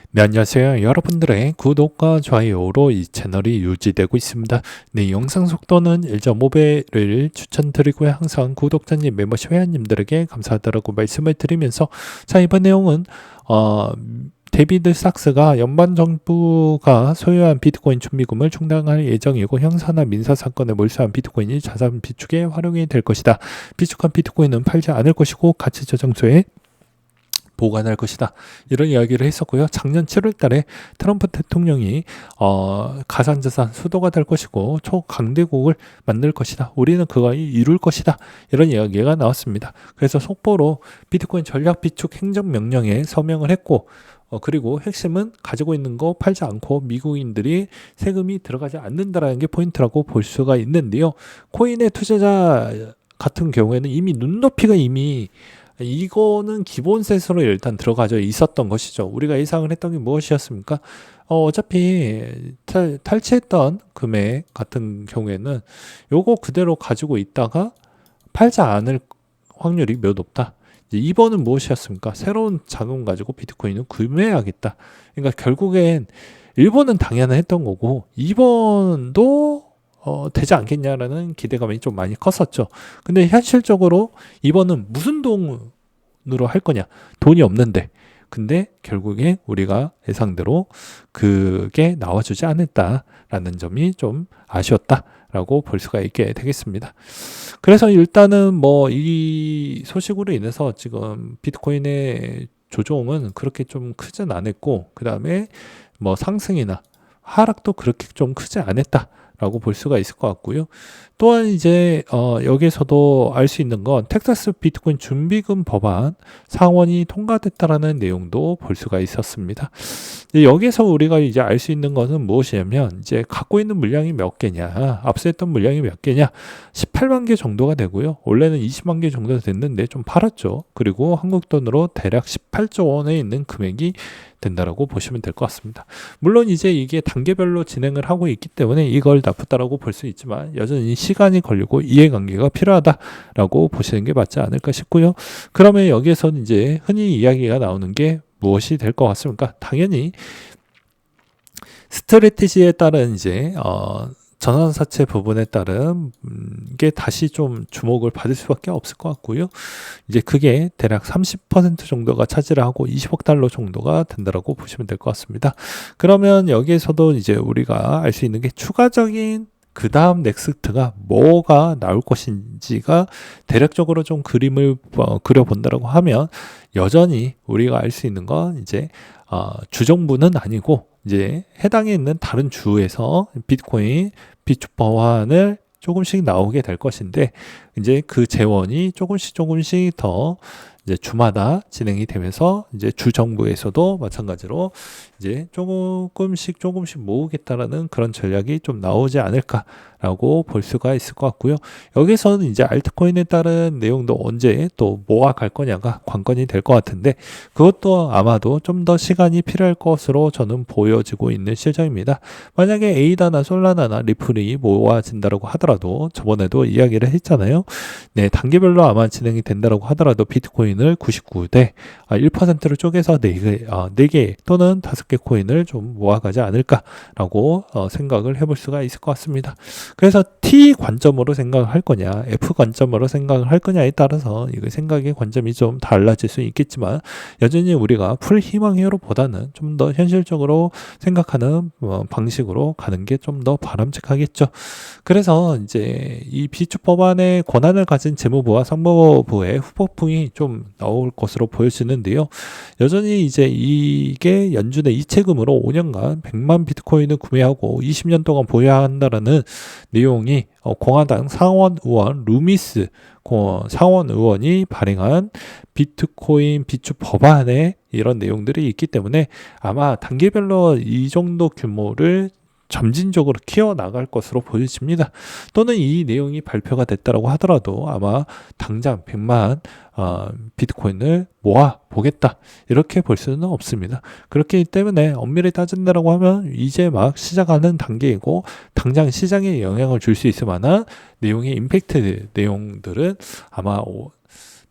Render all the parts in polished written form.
네, 안녕하세요. 여러분들의 구독과 좋아요로 이 채널이 유지되고 있습니다. 네, 영상 속도는 1.5배를 추천드리고요. 항상 구독자님, 멤버십 회원님들에게 감사하다라고 말씀을 드리면서, 자, 이번 내용은 데비드 sak스가 연방 정부가 소유한 비트코인 준비금을 충당할 예정이고, 형사나 민사 사건에 몰수한 비트코인이 자산 비축에 활용이 될 것이다. 비축한 비트코인은 팔지 않을 것이고 가치 저장소에 보관할 것이다. 이런 이야기를 했었고요. 작년 7월 달에 트럼프 대통령이 가상자산 수도가 될 것이고 초강대국을 만들 것이다. 우리는 그거 이룰 것이다. 이런 이야기가 나왔습니다. 그래서 속보로 비트코인 전략 비축 행정명령에 서명을 했고 그리고 핵심은 가지고 있는 거 팔지 않고 미국인들이 세금이 들어가지 않는다라는 게 포인트라고 볼 수가 있는데요. 코인의 투자자 같은 경우에는 이미 눈높이가 이거는 기본셋으로 일단 들어가져 있었던 것이죠. 우리가 예상을 했던 게 무엇이었습니까? 어차피 탈취했던 금액 같은 경우에는 요거 그대로 가지고 있다가 팔지 않을 확률이 몇 높다. 이제 2번은 무엇이었습니까? 새로운 자금 가지고 비트코인을 구매해야겠다. 그러니까 결국엔 1번은 당연했던 거고 2번도 되지 않겠냐라는 기대감이 좀 많이 컸었죠. 근데 현실적으로 이번은 무슨 돈으로 할 거냐? 돈이 없는데. 근데 결국에 우리가 예상대로 그게 나와주지 않았다라는 점이 좀 아쉬웠다라고 볼 수가 있게 되겠습니다. 그래서 일단은 뭐 이 소식으로 인해서 지금 비트코인의 조정은 그렇게 좀 크진 않았고, 그 다음에 뭐 상승이나 하락도 그렇게 좀 크지 않았다. 라고 볼 수가 있을 것 같고요. 또한 이제 여기에서도 알 수 있는 건 텍사스 비트코인 준비금 법안 상원이 통과됐다라는 내용도 볼 수가 있었습니다. 여기에서 우리가 이제 알 수 있는 것은 무엇이냐면 이제 갖고 있는 물량이 몇 개냐, 앞서 했던 물량이 몇 개냐, 18만 개 정도가 되고요. 원래는 20만 개 정도 됐는데 좀 팔았죠. 그리고 한국 돈으로 대략 18조 원에 있는 금액이 된다라고 보시면 될 것 같습니다. 물론 이제 이게 단계별로 진행을 하고 있기 때문에 이걸 나쁘다라고 볼 수 있지만 여전히 시간이 걸리고 이해관계가 필요하다라고 보시는 게 맞지 않을까 싶고요. 그러면 여기에서는 이제 흔히 이야기가 나오는 게 무엇이 될 것 같습니까? 당연히 스트래티지에 따른 이제 전환사채 부분에 따른 게 다시 좀 주목을 받을 수밖에 없을 것 같고요. 이제 그게 대략 30% 정도가 차지를 하고 20억 달러 정도가 된다라고 보시면 될 것 같습니다. 그러면 여기에서도 이제 우리가 알 수 있는 게 추가적인 그 다음 넥스트가 뭐가 나올 것인지가 대략적으로 좀 그림을 그려본다라고 하면 여전히 우리가 알 수 있는 건 이제 주정부는 아니고 이제 해당에 있는 다른 주에서 비트코인 비축 법안을 조금씩 나오게 될 것인데 이제 그 재원이 조금씩 더 이제 주마다 진행이 되면서 이제 주 정부에서도 마찬가지로 이제 조금씩 모으겠다라는 그런 전략이 좀 나오지 않을까라고 볼 수가 있을 것 같고요. 여기서는 이제 알트코인에 따른 내용도 언제 또 모아갈 거냐가 관건이 될 것 같은데 그것도 아마도 좀 더 시간이 필요할 것으로 저는 보여지고 있는 실정입니다. 만약에 에이다나 솔라나나 리플이 모아진다라고 하더라도 저번에도 이야기를 했잖아요. 네, 단계별로 아마 진행이 된다라고 하더라도 비트코인을 99대 1%를 쪼개서 4개 또는 5개 코인을 좀 모아가지 않을까라고 생각을 해볼 수가 있을 것 같습니다. 그래서 T 관점으로 생각을 할 거냐, F 관점으로 생각을 할 거냐에 따라서 이거 생각의 관점이 좀 달라질 수 있겠지만 여전히 우리가 풀 희망 히어로보다는 좀 더 현실적으로 생각하는 방식으로 가는 게 좀 더 바람직하겠죠. 그래서 이제 이 비축 법안의 권한을 가진 재무부와 상무부의 후폭풍이 좀 나올 것으로 보여지는데요. 여전히 이제 이게 연준의 이체금으로 5년간 100만 비트코인을 구매하고 20년 동안 보유해야 한다라는 내용이 공화당 상원 의원 루미스 상원 의원이 발행한 비트코인 비축 법안에 이런 내용들이 있기 때문에 아마 단계별로 이 정도 규모를 점진적으로 키워나갈 것으로 보여집니다. 또는 이 내용이 발표가 됐다라고 하더라도 아마 당장 100만 비트코인을 모아 보겠다 이렇게 볼 수는 없습니다. 그렇기 때문에 엄밀히 따진다라고 하면 이제 막 시작하는 단계이고 당장 시장에 영향을 줄 수 있을 만한 내용의 임팩트 내용들은 아마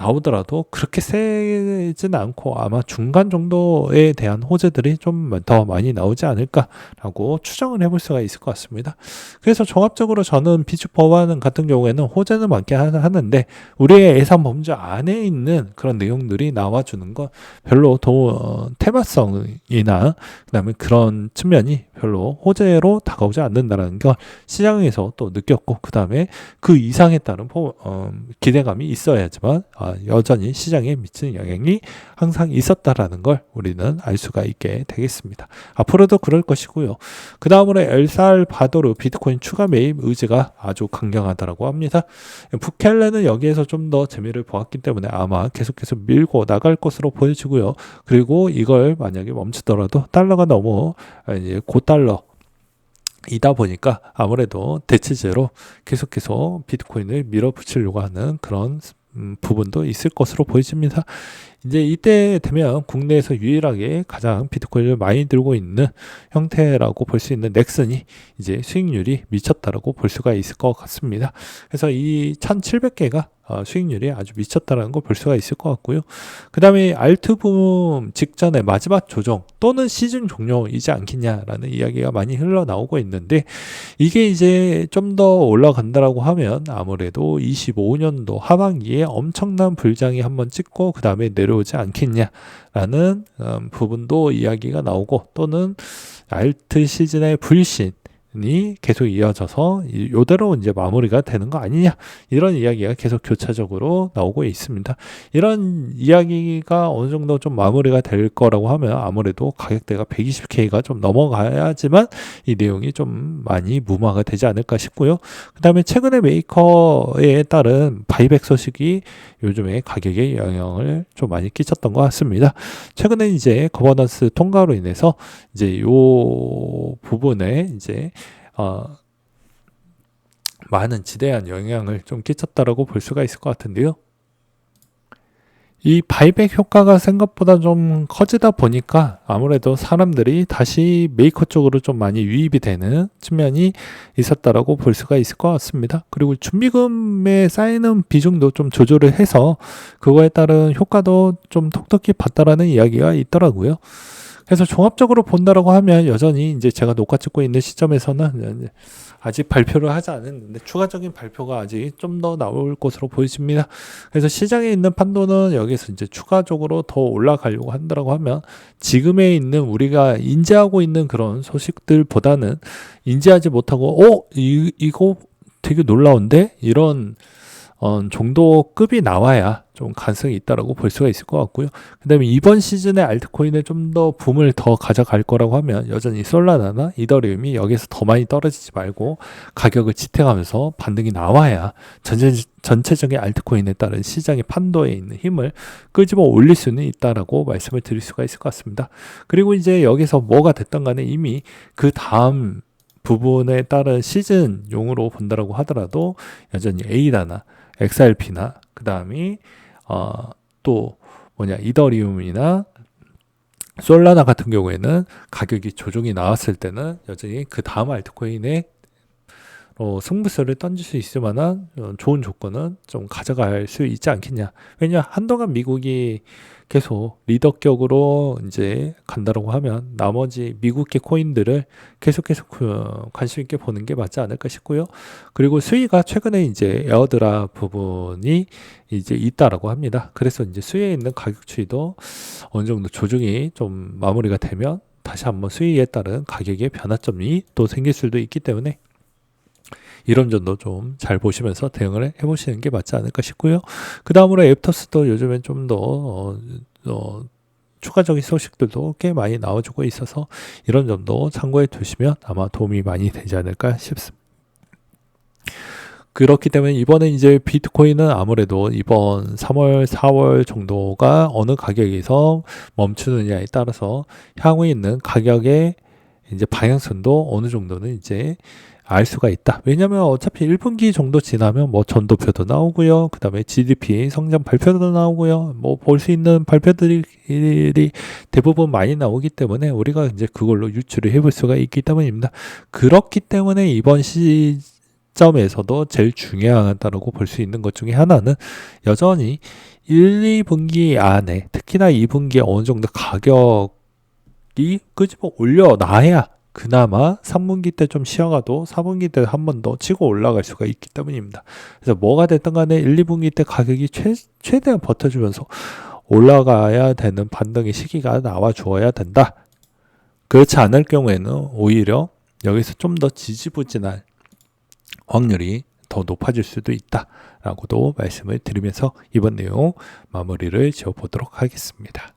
나오더라도 그렇게 세지는 않고 아마 중간 정도에 대한 호재들이 좀 더 많이 나오지 않을까라고 추정을 해볼 수가 있을 것 같습니다. 그래서 종합적으로 저는 비추퍼원 같은 경우에는 호재는 많게 하는데 우리의 예상 범주 안에 있는 그런 내용들이 나와주는 건 별로 테마성이나 그다음에 그런 측면이 별로 호재로 다가오지 않는다는 걸 시장에서 또 느꼈고, 그다음에 그 이상에 따른 기대감이 있어야지만 여전히 시장에 미치는 영향이 항상 있었다라는 걸 우리는 알 수가 있게 되겠습니다. 앞으로도 그럴 것이고요. 그 다음으로 엘살바도르 비트코인 추가 매입 의지가 아주 강경하다라고 합니다. 부켈레는 여기에서 좀 더 재미를 보았기 때문에 아마 계속해서 밀고 나갈 것으로 보여지고요. 그리고 이걸 만약에 멈추더라도 달러가 너무 이제 고달러 이다 보니까 아무래도 대체제로 계속해서 비트코인을 밀어붙이려고 하는 그런 부분도 있을 것으로 보여집니다. 이제 이때 되면 국내에서 유일하게 가장 비트코인을 많이 들고 있는 형태라고 볼 수 있는 넥슨이 이제 수익률이 미쳤다라고 볼 수가 있을 것 같습니다. 그래서 이 1700개가 수익률이 아주 미쳤다라는 걸 볼 수가 있을 것 같고요. 그 다음에 알트붐 직전에 마지막 조정 또는 시즌 종료이지 않겠냐라는 이야기가 많이 흘러나오고 있는데, 이게 이제 좀 더 올라간다라고 하면 아무래도 25년도 하반기에 엄청난 불장이 한번 찍고 그 다음에 내려오지 않겠냐라는 부분도 이야기가 나오고, 또는 알트 시즌의 불신 이 계속 이어져서 이대로 이제 마무리가 되는 거 아니냐, 이런 이야기가 계속 교차적으로 나오고 있습니다. 이런 이야기가 어느 정도 좀 마무리가 될 거라고 하면 아무래도 가격대가 120K가 좀 넘어가야지만 이 내용이 좀 많이 무마가 되지 않을까 싶고요. 그 다음에 최근에 메이커에 따른 바이백 소식이 요즘에 가격에 영향을 좀 많이 끼쳤던 것 같습니다. 최근에 이제 거버넌스 통과로 인해서 이제 요 부분에 이제 많은 지대한 영향을 좀 끼쳤다라고 볼 수가 있을 것 같은데요. 이 바이백 효과가 생각보다 좀 커지다 보니까 아무래도 사람들이 다시 메이커 쪽으로 좀 많이 유입이 되는 측면이 있었다라고 볼 수가 있을 것 같습니다. 그리고 준비금에 쌓이는 비중도 좀 조절을 해서 그거에 따른 효과도 좀 톡톡히 봤다라는 이야기가 있더라고요. 그래서 종합적으로 본다라고 하면 여전히 이제 제가 녹화 찍고 있는 시점에서는 아직 발표를 하지 않았는데 추가적인 발표가 아직 좀 더 나올 것으로 보여집니다. 그래서 시장에 있는 판도는 여기서 이제 추가적으로 더 올라가려고 한다라고 하면 지금에 있는 우리가 인지하고 있는 그런 소식들보다는 인지하지 못하고 이거 되게 놀라운데 이런 정도 급이 나와야 좀 가능성이 있다라고 볼 수가 있을 것 같고요. 그 다음에 이번 시즌에 알트코인에 좀 더 붐을 더 가져갈 거라고 하면 여전히 솔라나나 이더리움이 여기서 더 많이 떨어지지 말고 가격을 지탱하면서 반등이 나와야 전체적인 알트코인에 따른 시장의 판도에 있는 힘을 끄집어 올릴 수는 있다라고 말씀을 드릴 수가 있을 것 같습니다. 그리고 이제 여기서 뭐가 됐던 간에 이미 그 다음 부분에 따른 시즌용으로 본다라고 하더라도 여전히 에이다나 XRP나 그 다음이 또 이더리움이나 솔라나 같은 경우에는 가격이 조정이 나왔을 때는 여전히 그 다음 알트코인에 승부수를 던질 수 있을 만한 좋은 조건은 좀 가져갈 수 있지 않겠냐. 왜냐 한동안 미국이 계속 리더격으로 이제 간다라고 하면 나머지 미국계 코인들을 계속해서 관심 있게 보는 게 맞지 않을까 싶고요. 그리고 수위가 최근에 이제 에어드랍 부분이 이제 있다라고 합니다. 그래서 이제 수위에 있는 가격 추이도 어느 정도 조정이 좀 마무리가 되면 다시 한번 수위에 따른 가격의 변화점이 또 생길 수도 있기 때문에 이런 점도 좀 잘 보시면서 대응을 해보시는 게 맞지 않을까 싶고요. 그 다음으로 앱터스도 요즘엔 좀 더 추가적인 소식들도 꽤 많이 나와주고 있어서 이런 점도 참고해 두시면 아마 도움이 많이 되지 않을까 싶습니다. 그렇기 때문에 이번에 이제 비트코인은 아무래도 이번 3월, 4월 정도가 어느 가격에서 멈추느냐에 따라서 향후에 있는 가격의 이제 방향성도 어느 정도는 이제 알 수가 있다. 왜냐면 어차피 1분기 정도 지나면 뭐 전도표도 나오고요. 그 다음에 GDP 성장 발표도 나오고요. 뭐 볼 수 있는 발표들이 대부분 많이 나오기 때문에 우리가 이제 그걸로 유추를 해볼 수가 있기 때문입니다. 그렇기 때문에 이번 관점에서도 제일 중요하다고 볼 수 있는 것 중에 하나는 여전히 1, 2분기 안에 특히나 2분기에 어느 정도 가격이 끄집어 올려놔야 그나마 3분기 때 좀 쉬어가도 4분기 때 한 번 더 치고 올라갈 수가 있기 때문입니다. 그래서 뭐가 됐든 간에 1, 2분기 때 가격이 최대한 버텨주면서 올라가야 되는 반등의 시기가 나와 주어야 된다. 그렇지 않을 경우에는 오히려 여기서 좀 더 지지부진할 확률이 더 높아질 수도 있다라고도 말씀을 드리면서 이번 내용 마무리를 지어보도록 하겠습니다.